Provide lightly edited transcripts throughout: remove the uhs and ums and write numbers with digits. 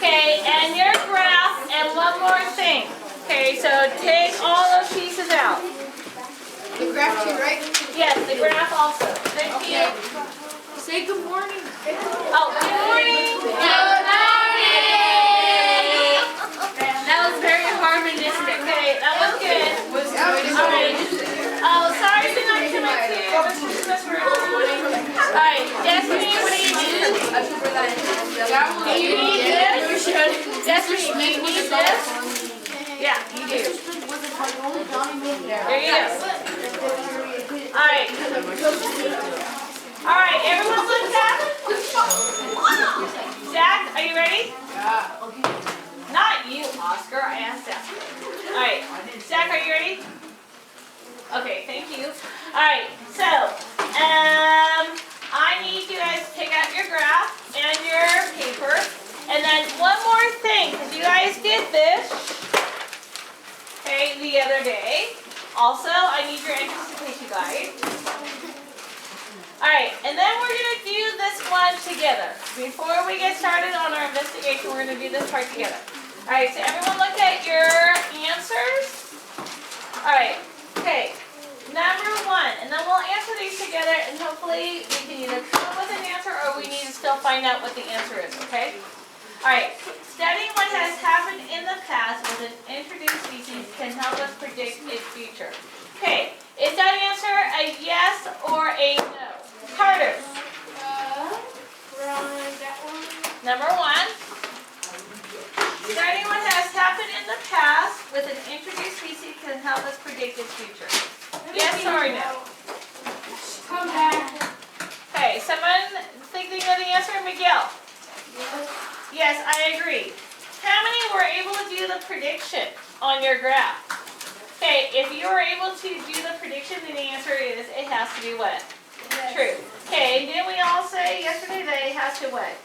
Okay, and your graph, and one more thing. Okay, so take all those pieces out. The graph too, right? Yes, the graph also. Thank you. Say good morning. Oh, good morning. Good morning. That was very harmonistic. Okay, that was good. All right. Oh, sorry for not coming to this room. All right, Destiny, what do you need? You need this? Destiny, you need this? Yeah, you do. There you go. All right. All right, everyone look Zach. Zach, are you ready? Yeah. Not you, Oscar. I asked Zach. All right, Zach, are you ready? Okay, thank you. All right, so I need you guys to take out your graph and your paper, and then one more thing, because you guys did this, okay, the other day. Also, I need your anticipation guide. All right, and then we're going to do this one together. Before we get started on our investigation, we're going to do this part together. All right, so everyone look at your answers. All right, okay, number one, and then we'll answer these together, and hopefully we can either come up with an answer or we need to still find out what the answer is, okay? All right, studying what has happened in the past with an introduced species can help us predict its future. Okay, is that answer a yes or a no? Carter. Number one. Studying what has happened in the past with an introduced species can help us predict its future. Yes or no? Come back. Okay, someone thinking of the answer? Miguel. Yes, I agree. How many were able to do the prediction on your graph? Okay, if you were able to do the prediction, then the answer is it has to be what? Yes. True. Okay, and didn't we all say yesterday that it has to what?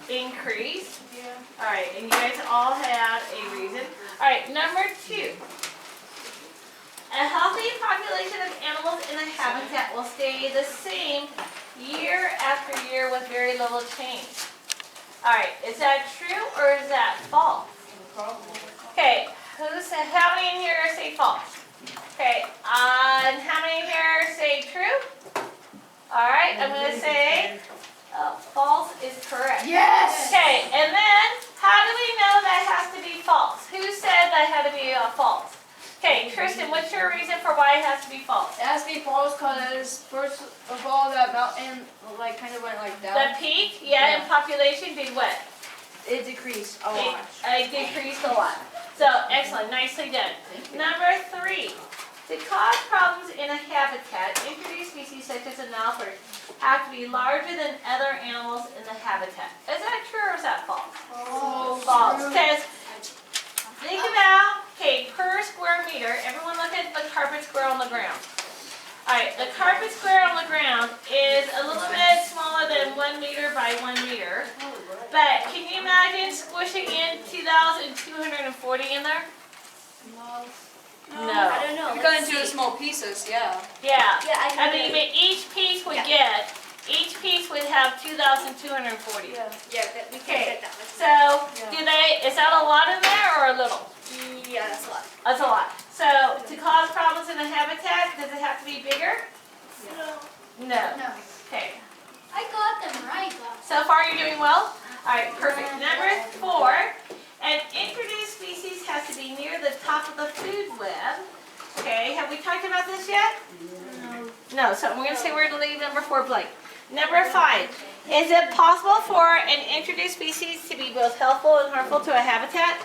Increase. Yeah. All right, and you guys all had a reason. All right, number two. A healthy population of animals in a habitat will stay the same year after year with very little change. All right, is that true or is that false? Okay, who said, how many in here say false? Okay, and how many here say true? All right, I'm going to say false is correct. Yes. Okay, and then how do we know that has to be false? Who said that had to be false? Okay, Tristan, what's your reason for why it has to be false? It has to be false because first of all, that mountain kind of went down. The peak, yeah, in population did what? It decreased a lot. It decreased a lot. So, excellent, nicely done. Number three, to cause problems in a habitat, introduced species such as an alford have to be larger than other animals in the habitat. Is that true or is that false? False. Because think about, okay, per square meter, everyone look at the carpet square on the ground. All right, the carpet square on the ground is a little bit smaller than 1 meter by 1 meter. But can you imagine squishing in 2,240 in there? No. I don't know. If you cut into small pieces, yeah. Yeah. Yeah, I mean, but each piece would have 2,240. Yeah, we Okay. can't get that much. So, is that a lot in there or a little? Yeah, that's a lot. That's a lot. So, to cause problems in the habitat, does it have to be bigger? No. Okay. I got them right. So far, you're doing well? All right, perfect. Number four, an introduced species has to be near the top of the food web. Okay, have we talked about this yet? No, so we're going to say we're going to leave number 4 blank. Number 5, is it possible for an introduced species to be both helpful and harmful to a habitat?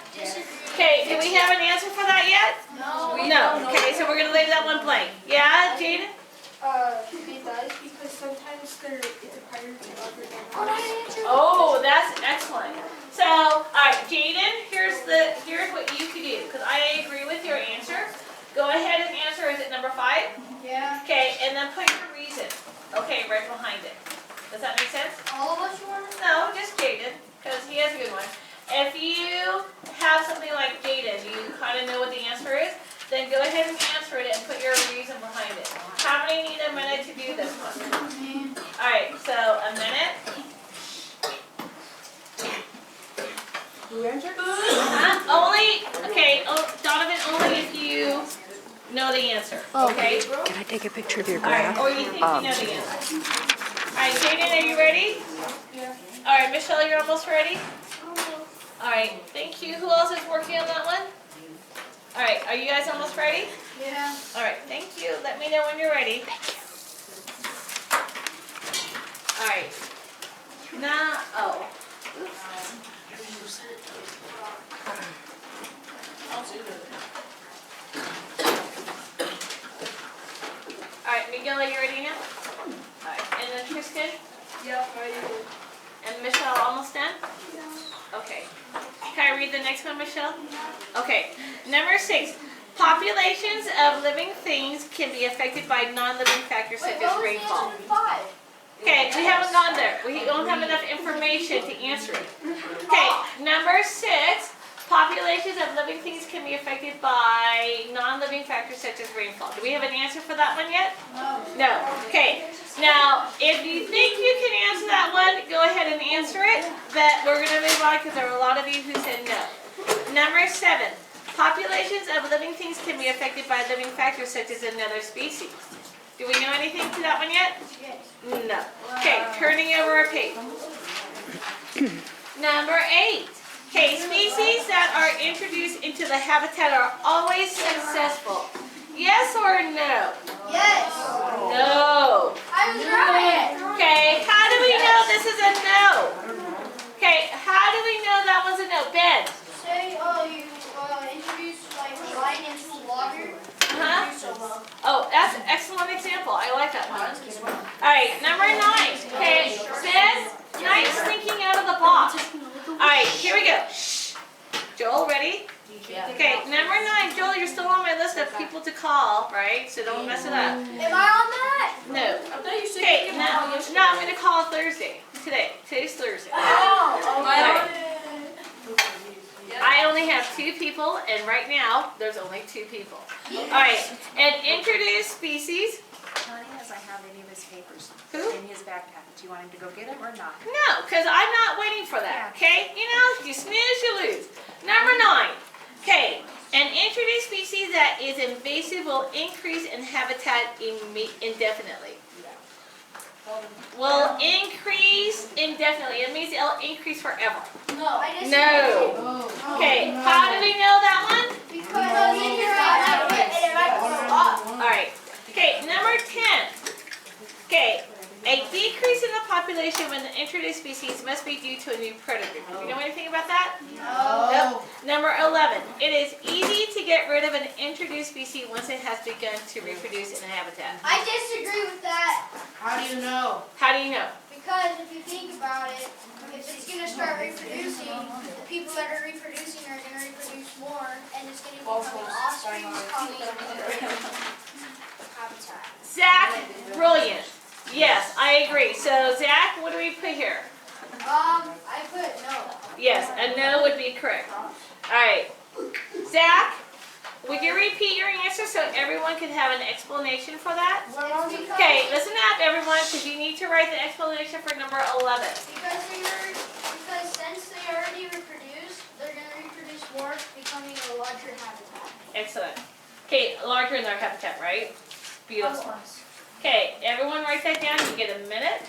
Okay, do we have an answer for that yet? No. Okay, so we're going to leave that one blank. Yeah, Jaden? It does because sometimes it's a predator to other animals. Oh, that's excellent. So, all right, Jaden, here's what you could do, because I agree with your answer. Go ahead and answer, is it number 5? Yeah. Okay, and then put your reason. Okay, right behind it. Does that make sense? All of us want to? No, just Jaden, because he has a good one. If you have something like Jaden, you kind of know what the answer is, then go ahead and answer it and put your reason behind it. How many need a minute to do this one? All right, so a minute. Who answered? Only, okay, Donovan, only if you know the answer, okay? Can I take a picture of your Alright, graph? or you think you know the answer. Alright, Jaden, are you ready? Yeah. Alright, Michelle, you're almost ready? Alright, thank you. Who else is working on that one? Alright, are you guys almost ready? Yeah. Alright, thank you. Let me know when you're ready. Alright. Now, oh. Alright, Miguel, are you ready now? Alright, and then Tristan Yep, I do. and Michelle almost done? Okay. Can I read the next one, Michelle? Okay. Number 6. Populations of living things can be affected by non-living factors such as rainfall. 5? Okay, we haven't gone there. We don't have enough information to answer it. Okay, number 6. Populations of living things can be affected by non-living factors such as rainfall. Do we have an answer for that one yet? No. Okay. Now, if you think you can answer that one, go ahead and answer it. But we're going to move on because there were a lot of you who said no. Number 7. Populations of living things can be affected by living factors such as another species. Do we know anything to that one yet? Yes. No. Okay, turning over a page. Number 8. Okay, species that are introduced into the habitat are always successful. Yes or no? Yes. No. I was right. Okay, how do we know this is a no? Okay, how do we know that one's a no? Ben? Say, you introduce like wine into water. Uh-huh. Oh, that's an excellent example. I like that one. All right, number 9. Okay, says nice thinking out of the box. All right, here we go. Shh. Joel, ready? Okay, number 9. Joel, you're still on my list of people to call, right? So don't mess it up. Am I on that? No. I thought you said Okay, you could now call yesterday. I'm going to call Thursday. Today's Thursday. Oh, I only have 2 people, and right now, there's only 2 people. All right, and introduce species. Connie, does I have any of his papers Who? in his backpack? Do you want him to go get them or not? No, because I'm not waiting for that, okay? You know, you snooze, you lose. Number 9. Okay, an introduced species that is invasive will increase in habitat indefinitely. Will increase indefinitely. It means it'll increase forever. no. I just No. Okay, how do we know that one? Because in your eye, and it might blow up. All right. Okay, number 10. Okay, a decrease in the population when the introduced species must be due to a new predator. Do you know anything about that? No. Nope. Number 11. It is easy to get rid of an introduced species once it has begun to reproduce in a habitat. I disagree with that How do you know? How do you know? because if you think about it, if it's going to start reproducing, the people that are reproducing are going to reproduce more, and it's going to become an offspring coming habitat. Zach, brilliant. Yes, I agree. So, Zach, what do we put here? I put no. Yes, a no would be correct. All right. Zach, would you repeat your answer so everyone can have an explanation for that? It's because, Okay, listen up, everyone, because you need to write the explanation for number 11. because since they already reproduce, they're going to reproduce more, becoming a larger habitat. Excellent. Okay, larger in their habitat, right? Beautiful. Okay, everyone write that down. You get a minute.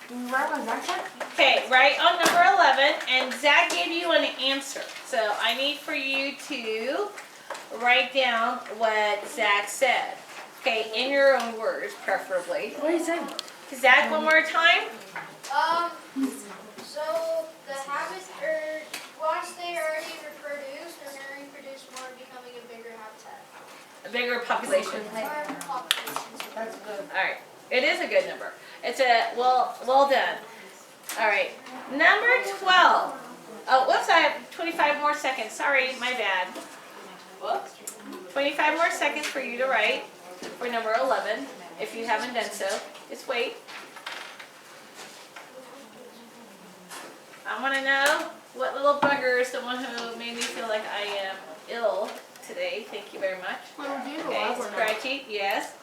Right on that check? Okay, write on number 11, and Zach gave you an answer. So I need for you to write down what Zach said. Okay, in your own words, preferably. What is that? Zach, one more time. So the habits are, once they already reproduce, they're going to reproduce more, becoming a bigger habitat. A bigger population. Or populations. That's good. All right, it is a good number. It's a well done. All right, number 12. Oh, whoops! I have 25 more seconds. Sorry, my bad. 25 more seconds for you to write for number 11. If you haven't done so, just wait. I want to know what little bugger is the one who made me feel like I am ill today. Thank you very much. Okay, scratchy, yes.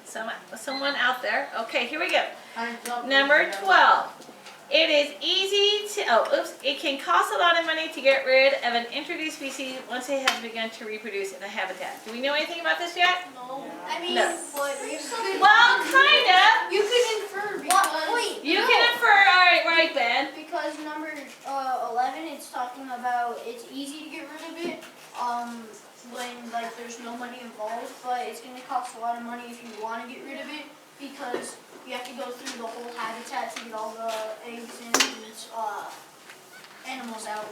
Someone out there. Okay, here we go. Number 12. It is easy to, it can cost a lot of money to get rid of an introduced species once it has begun to reproduce in a habitat. Do we know anything about this yet? No. I mean, No. what? Well, kind of. You could infer because. Wait. You can infer, alright, right, Ben. Because number 11, it's talking about it's easy to get rid of it. When like there's no money involved, but it's gonna cost a lot of money if you want to get rid of it because you have to go through the whole habitat to get all the eggs and animals out.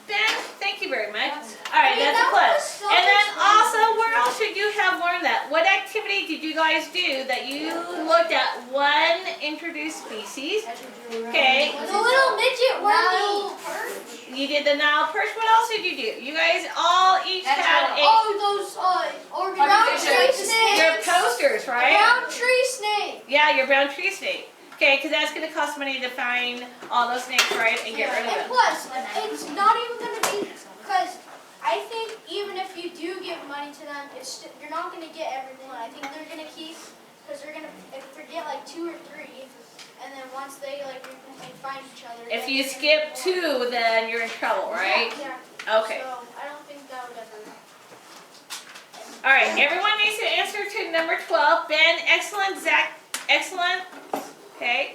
Ben, thank you very much. Alright, I mean, that's a that plus. was so And then expensive. also, where else should you have learned that? What activity did you guys do that you looked at one introduced species? Okay. The little midget wormy. You did the Nile perch. What else did you do? You guys all each had a Oh, those brown tree snakes. your posters, right? Brown tree snake. Yeah, your brown tree snake. Okay, because that's going to cost money to find all those snakes, right, and get rid of And them. plus, it's not even going to be because I think even if you do give money to them, you're not going to get everything. I think they're going to keep because they're going to forget like 2 or 3, and then once they like find each other. If then you they're gonna skip 2, then you're in trouble, right? Yeah. Okay. So I don't think that would ever. All right, everyone needs to answer to number 12. Ben, excellent. Zach, excellent. Okay.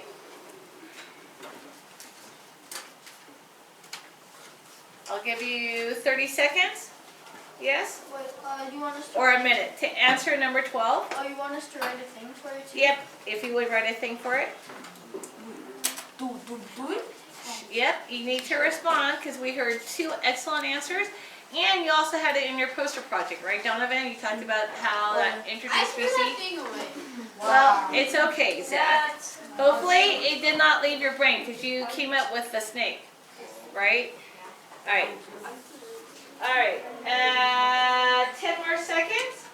I'll give you 30 seconds. Yes? Wait, you want us to? Or a minute to answer number 12. Oh, you want us to write a thing for it too? Yep, if you would write a thing for it. Yep, you need to respond because we heard 2 excellent answers. And you also had it in your poster project, right, Donovan? You talked about how that I introduced threw that species. thing away. Well, it's okay, Zach. Hopefully it did not leave your brain because you came up with the snake, right? All right. All right. 10 more seconds.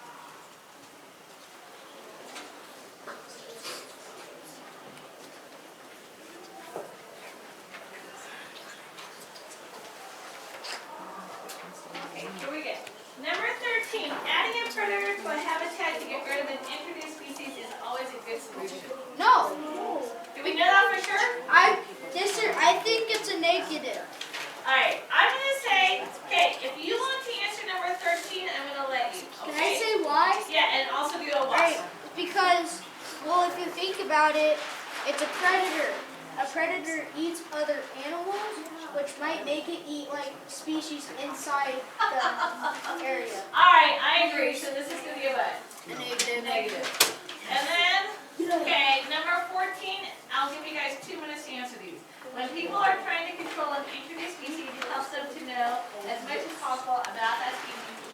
Okay, here we go. Number 13, adding a predator to a habitat to get rid of an introduced species is always a good solution. No. Do we know that for sure? I think it's a negative. Alright, I'm gonna say, okay, if you want to answer number 13, I'm gonna let you. Can Okay? I say why? Yeah, and also do a Right, wasp. because, well, if you think about it, it's a predator. A predator eats other animals, which might make it eat like species inside the area. Alright, I agree, so this is gonna be a bud. A negative.